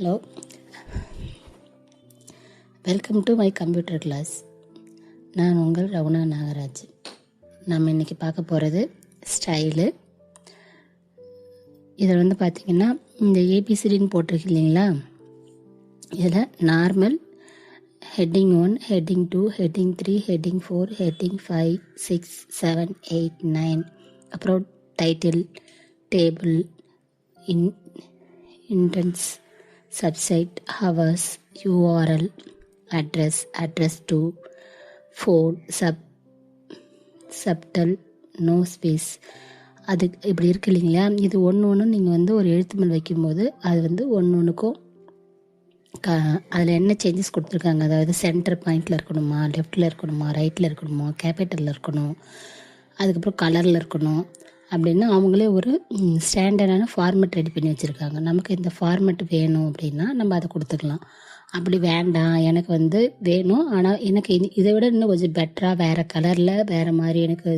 Hello, welcome to my computer class. நான் உங்கள் ரகுணா நாகராஜ். நம்ம இன்றைக்கி பார்க்க போகிறது ஸ்டைலு. இதில் பார்த்திங்கன்னா இந்த ஏபிசிடின்னு போட்டிருக்கு இல்லைங்களா, இதில் normal, heading 1, heading 2, heading 3, heading 4, heading 5, 6, 7, 8, 9, அப்புறம் title, table, intense, subsite, hours, URL, address to, phone, subtitle, no space. அது இப்படி இருக்கு இல்லைங்களா. இது ஒன்று நீங்கள் ஒரு எழுத்து வைக்கும்போது அது ஒன்றுக்கும் அதில் என்ன சேஞ்சஸ் கொடுத்துருக்காங்க, அதாவது சென்டர் பாயிண்டில் இருக்கணுமா, லெஃப்டில் இருக்கணுமா, ரைட்டில் இருக்கணுமா, கேபிட்டலில் இருக்கணும், அதுக்கப்புறம் கலரில் இருக்கணும் அப்படின்னு அவங்களே ஒரு ஸ்டாண்டர்டான ஃபார்மெட் ரெடி பண்ணி வச்சுருக்காங்க. நமக்கு இந்த ஃபார்மெட் வேணும் அப்படின்னா நம்ம அதை கொடுத்துக்கலாம். அப்படி வேண்டாம், எனக்கு வேணும், ஆனால் எனக்கு இதை விட இன்னும் கொஞ்சம் பெட்டராக வேறு கலரில் வேறு மாதிரி எனக்கு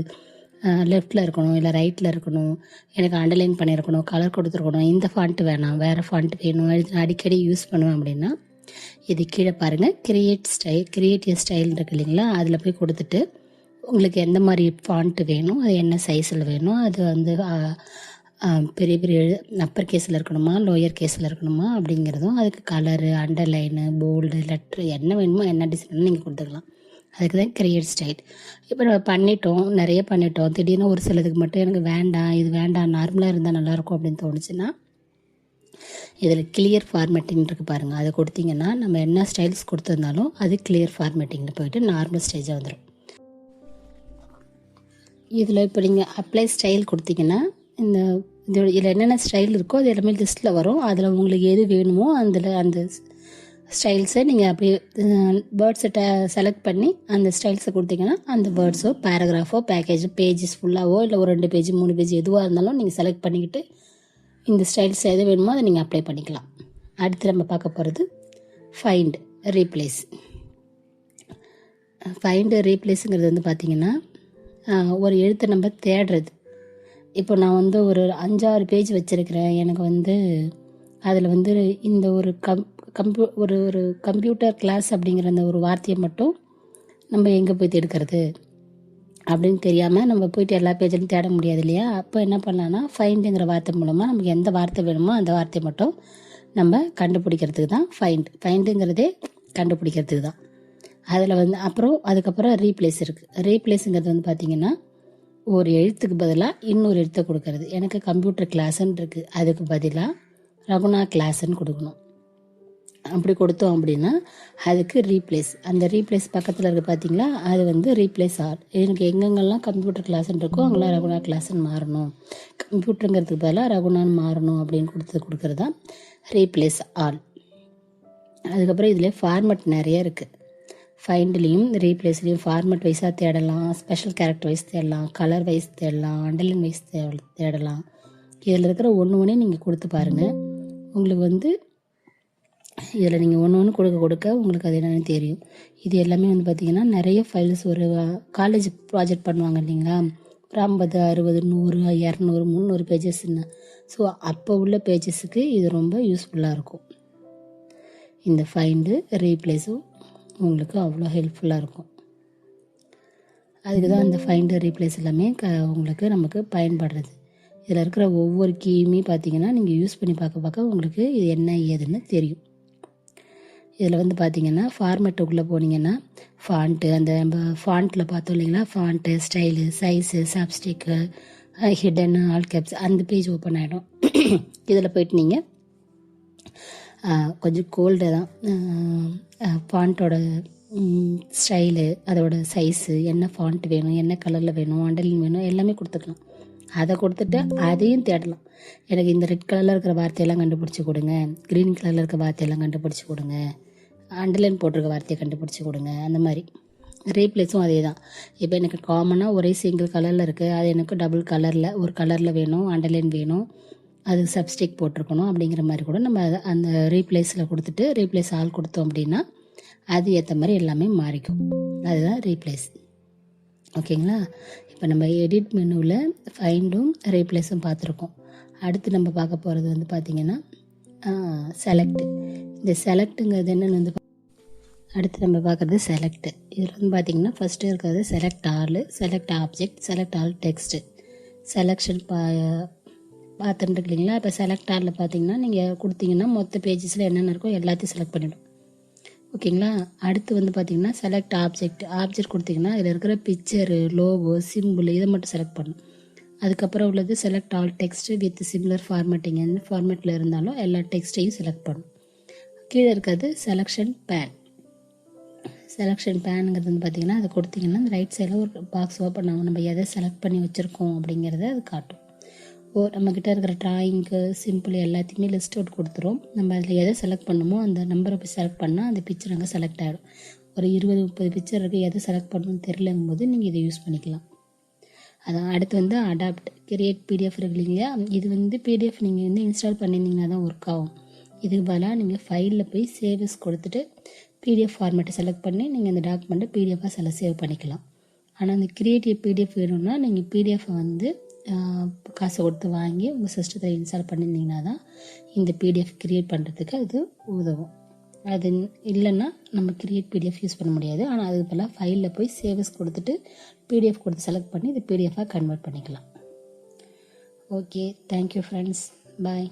லெஃப்டில் இருக்கணும், இல்லை ரைட்டில் இருக்கணும், எனக்கு அண்டர்லைன் பண்ணியிருக்கணும், கலர் கொடுத்துருக்கணும், இந்த ஃபாண்ட்டு வேணாம், வேறு ஃபாண்ட் வேணும், அடிக்கடி யூஸ் பண்ணுவேன் அப்படின்னா இது கீழே பாருங்கள், கிரியேட் எ ஸ்டைல் இருக்கு இல்லைங்களா, அதில் போய் கொடுத்துட்டு உங்களுக்கு எந்த மாதிரி ஃபாண்ட்டு வேணும், அது என்ன சைஸில் வேணும், அது பெரிய பெரிய அப்பர் கேஸில் இருக்கணுமா, லோயர் கேஸில் இருக்கணுமா அப்படிங்கிறதும், அதுக்கு கலரு, அண்டர்லைனு, போல்டு, லெட்ரு என்ன வேணுமோ, என்ன டிசைன் நீங்கள் கொடுத்துக்கலாம். அதுக்கு தான் கிரியேட் ஸ்டைல். இப்போ நம்ம நிறைய பண்ணிட்டோம், திடீர்னு ஒரு சிலதுக்கு மட்டும் எனக்கு வேண்டாம், இது வேண்டாம், நார்மலாக இருந்தால் நல்லாயிருக்கும் அப்படின்னு தோணுச்சுன்னா இதில் கிளியர் ஃபார்மேட்டிங் இருக்குது பாருங்கள், அதை கொடுத்தீங்கன்னா நம்ம என்ன ஸ்டைல்ஸ் கொடுத்துருந்தாலும் அது கிளியர் ஃபார்மேட்டிங்கில் போயிட்டு நார்மல் ஸ்டேஜாக வந்துடும். இதில் இப்போ நீங்கள் அப்ளை ஸ்டைல் கொடுத்தீங்கன்னா இதில் என்னென்ன ஸ்டைல் இருக்கோ அது எல்லாமே லிஸ்ட்டில் வரும். அதில் உங்களுக்கு எது வேணுமோ அந்த ஸ்டைல்ஸை நீங்கள் அப்படியே வேர்ட்ஸை செலக்ட் பண்ணி அந்த ஸ்டைல்ஸை கொடுத்தீங்கன்னா அந்த வேர்ட்ஸோ பேராகிராஃபோ பேஜஸ் ஃபுல்லாகவோ இல்லை ஒரு 2 பேஜ் 3 பேஜ் எதுவாக இருந்தாலும் நீங்கள் செலக்ட் பண்ணிக்கிட்டு இந்த ஸ்டைல்ஸ் எது வேணுமோ அதை நீங்கள் அப்ளை பண்ணிக்கலாம். அடுத்து நம்ம பார்க்க போகிறது ஃபைண்ட் ரீப்ளேஸுங்கிறது பார்த்திங்கன்னா ஒரு எழுத்தை நம்ம தேடுறது. இப்போ நான் ஒரு 5-6 பேஜ் வச்சுருக்கிறேன், எனக்கு அதில் இந்த ஒரு ஒரு கம்ப்யூட்டர் கிளாஸ் அப்படிங்கிற அந்த ஒரு வார்த்தையை மட்டும் நம்ம எங்கே போய் தேடுக்கிறது அப்படின்னு தெரியாமல் நம்ம போயிட்டு எல்லா பேஜிலும் தேட முடியாது இல்லையா. அப்போ என்ன பண்ணலான்னா ஃபைண்டுங்கிற வார்த்தை மூலமாக நமக்கு எந்த வார்த்தை வேணுமோ அந்த வார்த்தையை மட்டும் நம்ம கண்டுபிடிக்கிறதுக்கு தான் ஃபைண்டுங்கிறதே கண்டுபிடிக்கிறதுக்கு தான். அதில் அப்புறம் அதுக்கப்புறம் ரீப்ளேஸ் இருக்குது. ரீப்ளேஸுங்கிறது பார்த்திங்கன்னா ஒரு எழுத்துக்கு பதிலாக இன்னொரு எழுத்தை கொடுக்கறது. எனக்கு கம்ப்யூட்டர் கிளாஸுன்னு இருக்குது, அதுக்கு பதிலாக ரகுணா கிளாஸுன்னு கொடுக்கணும். அப்படி கொடுத்தோம் அப்படின்னா அதுக்கு ரீப்ளேஸ், அந்த ரீப்ளேஸ் பக்கத்தில் இருக்குது பார்த்திங்களா, அது ரீப்ளேஸ் ஆல். எனக்கு எங்கெங்கெல்லாம் கம்ப்யூட்டர் கிளாஸுன்னு இருக்கோ அங்கெல்லாம் ரகுணா கிளாஸுன்னு மாறணும், கம்ப்யூட்டருங்கிறதுக்கு பதிலாக ரகுணான்னு மாறணும் அப்படின்னு கொடுக்கறது தான் ரீப்ளேஸ் ஆல். அதுக்கப்புறம் இதில் ஃபார்மெட் நிறைய இருக்குது. ஃபைண்ட்லேயும் ரீப்ளேஸ்லேயும் ஃபார்மெட் வைஸாக தேடலாம், ஸ்பெஷல் கேரக்டர் வைஸ் தேடலாம், கலர் வைஸ் தேடலாம், அண்டர்லைன் வைஸ் தேடலாம். இதில் இருக்கிற ஒன்று நீங்கள் கொடுத்து பாருங்கள். உங்களுக்கு இதில் நீங்கள் ஒன்று கொடுக்க உங்களுக்கு அது என்னென்னு தெரியும். இது எல்லாமே பார்த்திங்கன்னா நிறைய ஃபைல்ஸ் ஒரு காலேஜ் ப்ராஜெக்ட் பண்ணுவாங்க இல்லைங்களா, ஒரு 50, 60, 100, 200, 300 பேஜஸ்ன்னு. ஸோ அப்போ உள்ள பேஜஸுக்கு இது ரொம்ப யூஸ்ஃபுல்லாக இருக்கும். இந்த ஃபைண்டு ரீப்ளேஸும் உங்களுக்கு அவ்வளோ ஹெல்ப்ஃபுல்லாக இருக்கும். அதுக்கு தான் அந்த ஃபைண்டு ரீப்ளேஸ் எல்லாமே உங்களுக்கு நமக்கு பயன்படுறது. இதில் இருக்கிற ஒவ்வொரு கீயுமே பார்த்திங்கன்னா நீங்கள் யூஸ் பண்ணி பார்க்க உங்களுக்கு இது என்ன ஏதுன்னு தெரியும். இதில் பார்த்திங்கன்னா ஃபார்மேட்டுக்குள்ளே போனீங்கன்னா ஃபாண்ட்டு, அந்த நம்ம ஃபாண்ட்டில் பார்த்தோம் இல்லைங்களா, ஃபாண்ட்டு, ஸ்டைலு, சைஸு, சாப்ஸ்டிக்கு, ஹிடன், ஆல் கேப்ஸ், அந்த பேஜ் ஓப்பன் ஆகிடும். இதில் போய்ட்டு நீங்கள் கொஞ்சம் கோல்டு தான் ஃபாண்ட்டோட ஸ்டைலு, அதோட சைஸு, என்ன ஃபாண்ட் வேணும், என்ன கலரில் வேணும், அண்டர்லைன் வேணும், எல்லாமே கொடுத்துக்கலாம். அதை கொடுத்துட்டு அதையும் தேடலாம். எனக்கு இந்த ரெட் கலரில் இருக்கிற வார்த்தையெல்லாம் கண்டுபிடிச்சி கொடுங்க, க்ரீன் கலரில் இருக்கிற வார்த்தையெல்லாம் கண்டுபிடிச்சி கொடுங்க, அண்டர்லைன் போட்டிருக்க வார்த்தையை கண்டுபிடிச்சி கொடுங்க. அந்த மாதிரி ரீப்ளேஸும் அதே தான். இப்போ எனக்கு காமனாக ஒரே சிங்கிள் கலரில் இருக்குது, அது எனக்கு டபுள் கலரில் ஒரு கலரில் வேணும், அண்டர்லைன் வேணும், அது சப்ஸ்டிக் போட்டிருக்கணும் அப்படிங்கிற மாதிரி கூட நம்ம அந்த ரீப்ளேஸில் கொடுத்துட்டு ரீப்ளேஸ் ஆல் கொடுத்தோம் அப்படின்னா அது ஏற்ற மாதிரி எல்லாமே மாறிக்கும். அதுதான் ரீப்ளேஸ். ஓகேங்களா. இப்போ நம்ம எடிட் மெனுவில் ஃபைண்டும் ரீப்ளேஸும் பார்த்துருக்கோம். அடுத்து நம்ம பார்க்க போகிறது பார்த்திங்கன்னா செலக்ட். இந்த செலக்ட்டுங்கிறது என்னென்னு வந்து அடுத்து நம்ம பார்க்குறது செலக்ட். இதில் வந்து பார்த்திங்கன்னா ஃபஸ்ட்டு இருக்கிறது select all, select object, select all text. Selection பார்த்துட்டு இல்லைங்களா? இப்போ செலக்ட் ஆலில் பார்த்தீங்கன்னா நீங்கள் கொடுத்தீங்கன்னா மொத்த பேஜஸில் என்னென்ன இருக்கோ எல்லாத்தையும் செலக்ட் பண்ணிவிடும். ஓகேங்களா? அடுத்து வந்து பார்த்திங்கன்னா செலக்ட் ஆப்ஜெக்ட். ஆப்ஜெக்ட் கொடுத்திங்கன்னா இதில் இருக்கிற பிக்சரு, லோகோ, சிம்பிள் இதை மட்டும் செலக்ட் பண்ணணும். அதுக்கப்புறம் உள்ளது select all text with similar formatting. எந்த ஃபார்மேட்டில் இருந்தாலும் எல்லா டெக்ஸ்ட்டையும் செலக்ட் பண்ணணும். கீழே இருக்கிறது செலெக்ஷன் பேன். செலெக்ஷன் பேனுங்கிறது வந்து பார்த்திங்கன்னா அது கொடுத்திங்கன்னா அந்த ரைட் சைடில் ஒரு பாக்ஸ் ஓப்பன் ஆகும். நம்ம எதை செலக்ட் பண்ணி வச்சுருக்கோம் அப்படிங்கிறத அது காட்டும். நம்மக்கிட்ட இருக்கிற ட்ராயிங்க்கு, சிம்பிள் எல்லாத்தையுமே லிஸ்ட் அவுட் கொடுத்துரும். நம்ம அதில் எதை செலக்ட் பண்ணுமோ அந்த நம்பரை போய் செலக்ட் பண்ணால் அந்த பிக்சர் அங்கே செலக்ட் ஆகிடும். ஒரு 20-30 பிக்சர் இருக்குது, எதை செலக்ட் பண்ணணும்னு தெரியலங்கும் போது நீங்கள் இதை யூஸ் பண்ணிக்கலாம். அதான் அடுத்து வந்து அடாப்ட். கிரியேட் பிடிஎஃப் இருக்கு இல்லைங்களா? இது வந்து பிடிஎஃப் நீங்கள் வந்து இன்ஸ்டால் பண்ணியிருந்தீங்கன்னா தான் ஒர்க் ஆகும். இதுக்கு பதிலாக நீங்கள் ஃபைலில் போய் சேவஸ் கொடுத்துட்டு பிடிஎஃப் ஃபார்மேட்டை செலக்ட் பண்ணி நீங்கள் அந்த டாக்குமெண்ட்டை பிடிஎஃபாக சேவ் பண்ணிக்கலாம். ஆனால் அந்த கிரியேட்டிவ் பிடிஎஃப் வேணும்னா நீங்கள் பிடிஎஃபை வந்து காசை கொடுத்து வாங்கி உங்கள் சிஸ்டத்தில் இன்ஸ்டால் பண்ணியிருந்தீங்கன்னா தான் இந்த பிடிஎஃப் க்ரியேட் பண்ணுறதுக்கு அது உதவும். அது இல்லைன்னா நம்ம கிரியேட் பிடிஎஃப் யூஸ் பண்ண முடியாது. ஆனால் அதுக்கு பதிலாக ஃபைலில் போய் சேவஸ் கொடுத்துட்டு பிடிஎஃப் கொடுத்து செலக்ட் பண்ணி இது பிடிஎஃபாக கன்வெர்ட் பண்ணிக்கலாம். ஓகே, தேங்க்யூ ஃப்ரெண்ட்ஸ், பாய்.